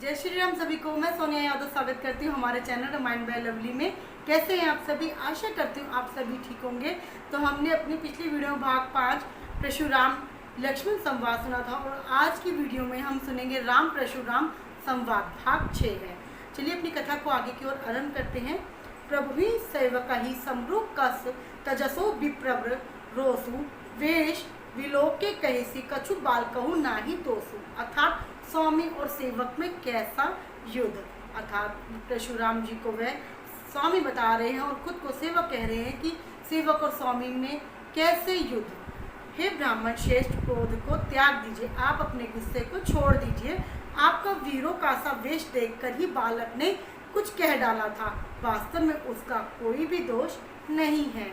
जय श्री राम सभी को। मैं सोनिया यादव स्वागत करती हूँ हमारे चैनल रामायण बाय लवली में। कैसे हैं आप सभी? आशा करती हूँ आप सभी ठीक होंगे। तो हमने अपनी पिछली वीडियो में भाग 5 परशुराम लक्ष्मण संवाद सुना था और आज की वीडियो में हम सुनेंगे राम परशुराम संवाद भाग 6 है। चलिए अपनी कथा को आगे की ओर आरंभ करते हैं। प्रभु ही सेवक ही समरूप कस तजसो विप्रव्र रोसु वेश विलोके कहेसी कछु बाल कहू नाही तोसु। अर्थात स्वामी और सेवक में कैसा युद्ध। अर्थात परशुराम जी को वह स्वामी बता रहे हैं और खुद को सेवक कह रहे हैं कि सेवक और स्वामी में कैसे युद्ध। हे ब्राह्मण श्रेष्ठ, क्रोध को त्याग दीजिए, आप अपने गुस्से को छोड़ दीजिए। आपका वीरों का सा वेश देखकर ही बालक ने कुछ कह डाला था, वास्तव में उसका कोई भी दोष नहीं है।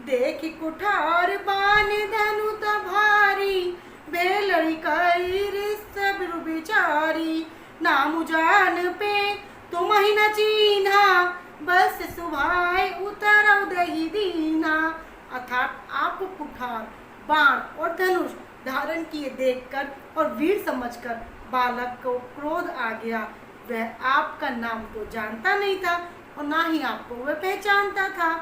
देख कुठार बान धनु भारी बेलड़ी कई सब बिचारी नाम जान पे तुम ही न चीन्हा बस सुभाए उतर दही दीना। अर्थात आपको कुठार बाण और धनुष धारण किए देखकर और वीर समझकर बालक को क्रोध आ गया। वह आपका नाम तो जानता नहीं था और ना ही आपको वह पहचानता था।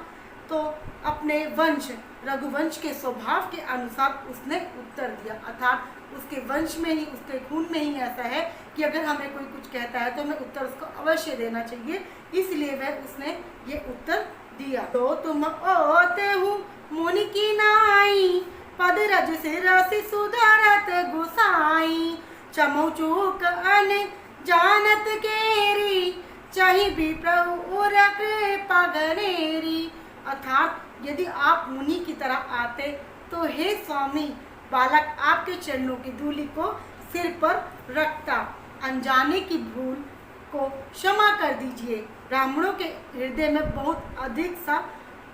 तो अपने वंश रघुवंश के स्वभाव के अनुसार उसने उत्तर दिया। अर्थात उसके वंश में ही, उसके खून में ही ऐसा है कि अगर हमें कोई कुछ कहता है तो हमें उत्तर उसको अवश्य देना चाहिए। इसलिए वह उसने ये उत्तर दिया। तो तुम ओते हूँ मुनि की नाई पद रज से रसी सुधरत गुसाई चमो चूक अन जानत केरी चाहे भी प्रभु कृपा गनेरी। अर्थात यदि आप मुनि की तरह आते तो हे स्वामी, बालक आपके चरणों की धूलि को सिर पर रखता। अनजाने की भूल को क्षमा कर दीजिए। ब्राह्मणों के हृदय में बहुत अधिक सा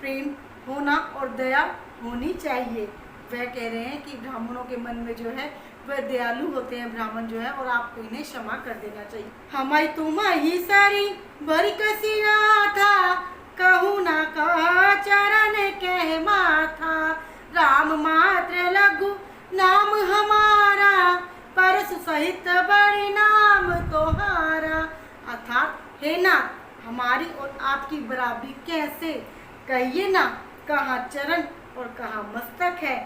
प्रेम होना और दया होनी चाहिए। वह कह रहे हैं कि ब्राह्मणों के मन में जो है वह दयालु होते हैं ब्राह्मण जो है, और आपको इन्हें क्षमा कर देना चाहिए। हमारी तुम्हारी सारी भरी कसी था कहू ना कहा चरण कह माथा राम मात्र लघु नाम हमारा परसु सहित बड़ी नाम तोहारा। अर्थात हे नाथ, हमारी और आपकी बराबरी कैसे, कहिए ना, कहाँ चरण और कहाँ मस्तक है,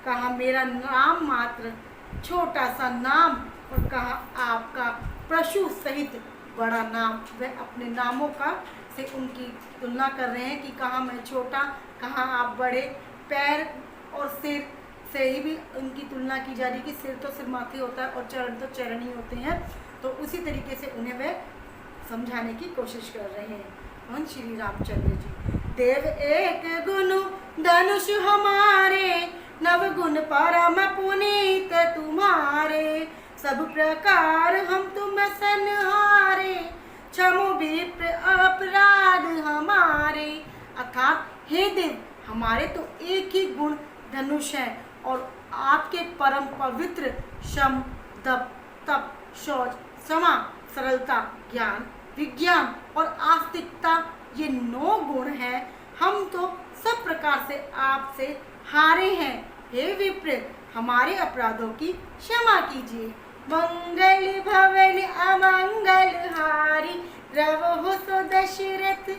कहाँ मेरा नाम मात्र छोटा सा नाम और कहाँ आपका परशु सहित बड़ा नाम। वह अपने नामों का से उनकी तुलना कर रहे हैं कि कहाँ मैं छोटा, कहाँ आप बड़े। पैर और सिर से ही भी उनकी तुलना की जा रही है कि सिर तो सिर माथे होता है और चरण तो चरण ही होते हैं। तो उसी तरीके से उन्हें वह समझाने की कोशिश कर रहे हैं। कौन? श्री रामचंद्र जी। देव एक गुण धनुष हमारे नव गुण परम पुनीत तुम्हारे सब प्रकार हम तुम सनहारे क्षमो विप्र अपराध हमारे। अर्थात हे देव, हमारे तो एक ही गुण धनुष है और आपके परम पवित्र शम दप तप शौच क्षमा सरलता ज्ञान विज्ञान और आस्तिकता, ये 9 गुण हैं। हम तो सब प्रकार से आपसे हारे हैं। हे विप्र, हमारे अपराधों की क्षमा कीजिए। मंगल भवन अमंगल हारी रवो सो दशरथ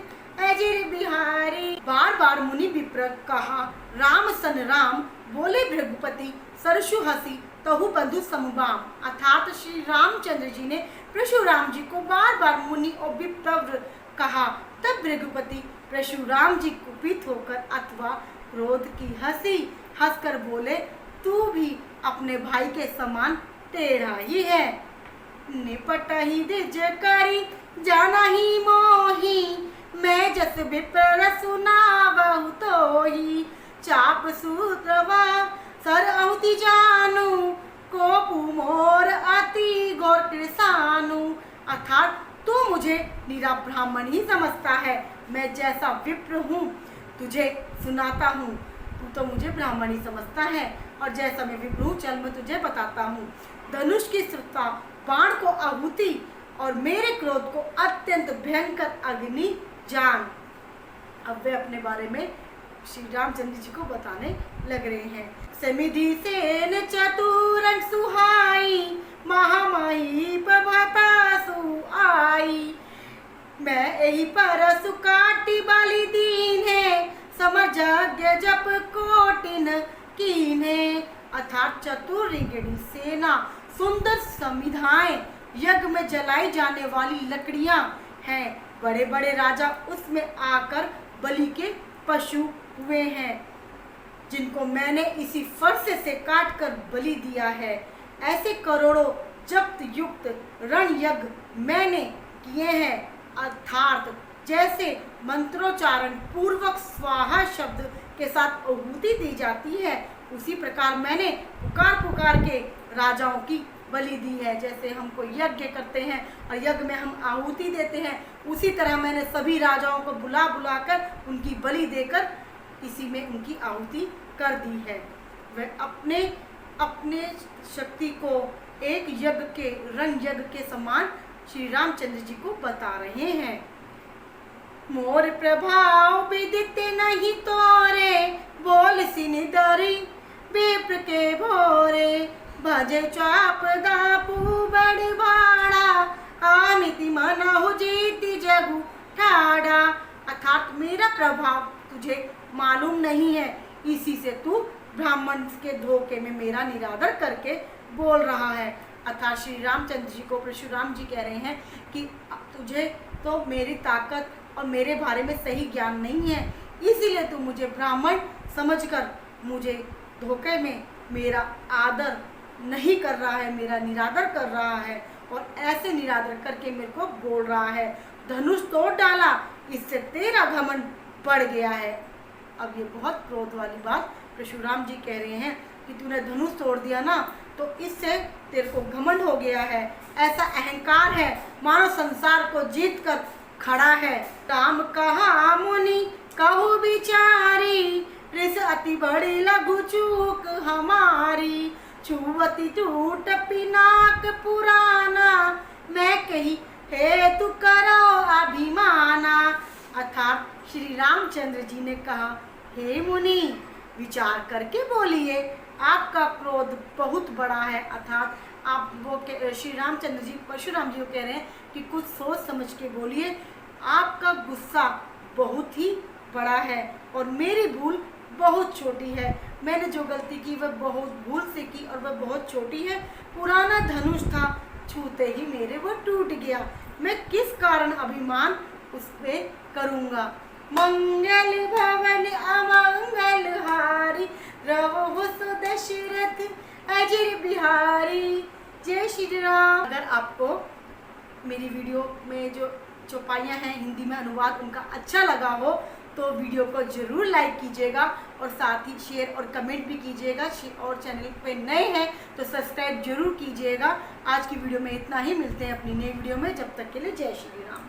अजिर बिहारी। बार बार मुनि विप्र कहा राम सन राम बोले भृगुपति सरसु हसी तहु बंधु समुबाम। अर्थात श्री रामचंद्र जी ने परशुराम जी को बार बार मुनि और विप्रव्र कहा। तब भृगुपति परशुराम जी कुपित होकर अथवा क्रोध की हंसी हंसकर बोले, तू भी अपने भाई के समान टेढ़ा ही है। निपट ही दिज करी जाना ही मोही मैं जस विप्र सुनावहु तोही चाप सूत्रवा सर अहुति जानू कोपु मोर अति घोर कृसानु। अर्थात तू मुझे निरा ब्राह्मण ही समझता है। मैं जैसा विप्र हूँ तुझे सुनाता हूँ, तू तो मुझे ब्राह्मण ही समझता है, और जैसा मैं विप्र हूँ चल मैं तुझे बताता हूँ। धनुष की श्रुता बाण को आहुति और मेरे क्रोध को अत्यंत भयंकर अग्नि जान। अब वे अपने बारे में श्री रामचंद्र जी को बताने लग रहे हैं। समिधि सेन चतुरंग सुहाई महामाही प्रभासु यही पर सुकाटी बाली दीन है, समझ जप कोटिन कीने। अर्थात चतुर रिंगड़ी सेना, सुंदर समिधाएं, यज्ञ में जलाई जाने वाली लकड़ियां हैं। बड़े बड़े राजा उसमें आकर बलि के पशु हुए हैं, जिनको मैंने इसी फरसे से काट कर बलि दिया है। ऐसे करोड़ों जप्त युक्त रण यज्ञ मैंने किए हैं। अर्थात जैसे मंत्रोच्चारण पूर्वक स्वाहा शब्द के साथ आहुति दी जाती है, उसी प्रकार मैंने पुकार पुकार के राजाओं की बलि दी है। जैसे हम कोई यज्ञ करते हैं और यज्ञ में हम आहुति देते हैं, उसी तरह मैंने सभी राजाओं को बुला बुलाकर उनकी बलि देकर इसी में उनकी आहुति कर दी है। वे अपने अपने शक्ति को एक यज्ञ के रण यज्ञ के समान श्री रामचंद्र जी को बता रहे हैं। मोर प्रभाव विदित नहीं तोरे, बोल सिनि दरी विप्र के भोरे। भजे चाप दापू बड़ बाड़ा, आमिति मनहु जीति जगु ठाड़ा। अर्थात मेरा प्रभाव तुझे मालूम नहीं है, इसी से तू ब्राह्मण के धोखे में मेरा निरादर करके बोल रहा है। अर्थात श्री रामचंद्र जी को परशुराम जी कह रहे हैं कि तुझे तो मेरी ताकत और मेरे बारे में सही ज्ञान नहीं है, इसीलिए तू मुझे ब्राह्मण समझकर मुझे धोखे में मेरा आदर नहीं कर रहा है, मेरा निरादर कर रहा है और ऐसे निरादर करके मेरे को बोल रहा है। धनुष तोड़ डाला, इससे तेरा घमंड बढ़ गया है। अब ये बहुत क्रोध वाली बात परशुराम जी कह रहे हैं कि तूने धनुष तोड़ दिया ना, तो इससे तेरे को घमंड हो गया है, ऐसा अहंकार है मानो संसार को जीत कर खड़ा है। राम कहा मुनि कहु विचारी, रिस अति बड़ी लघु चूक हमारी। छुवती टूट पिनाक पुराना, मैं कही हे तू करो अभिमाना। अर्थात श्री रामचंद्र जी ने कहा, हे मुनि विचार करके बोलिए, आपका क्रोध बहुत बड़ा है। अर्थात आप वो श्री रामचंद्र जी परशुराम जी को कह रहे हैं कि कुछ सोच समझ के बोलिए, आपका गुस्सा बहुत ही बड़ा है और मेरी भूल बहुत छोटी है। मैंने जो गलती की वह बहुत भूल से की और वह बहुत छोटी है। पुराना धनुष था, छूते ही मेरे वह टूट गया, मैं किस कारण अभिमान उस पे करूँगा। मंगल भवन अमंगल हारी, रहो सो दशरथ अजर बिहारी। जय श्री राम। अगर आपको मेरी वीडियो में जो चौपाइयाँ हैं हिंदी में अनुवाद उनका अच्छा लगा हो तो वीडियो को ज़रूर लाइक कीजिएगा और साथ ही शेयर और कमेंट भी कीजिएगा। और चैनल पे नए हैं तो सब्सक्राइब जरूर कीजिएगा। आज की वीडियो में इतना ही, मिलते हैं अपनी नई वीडियो में, जब तक के लिए जय श्री राम।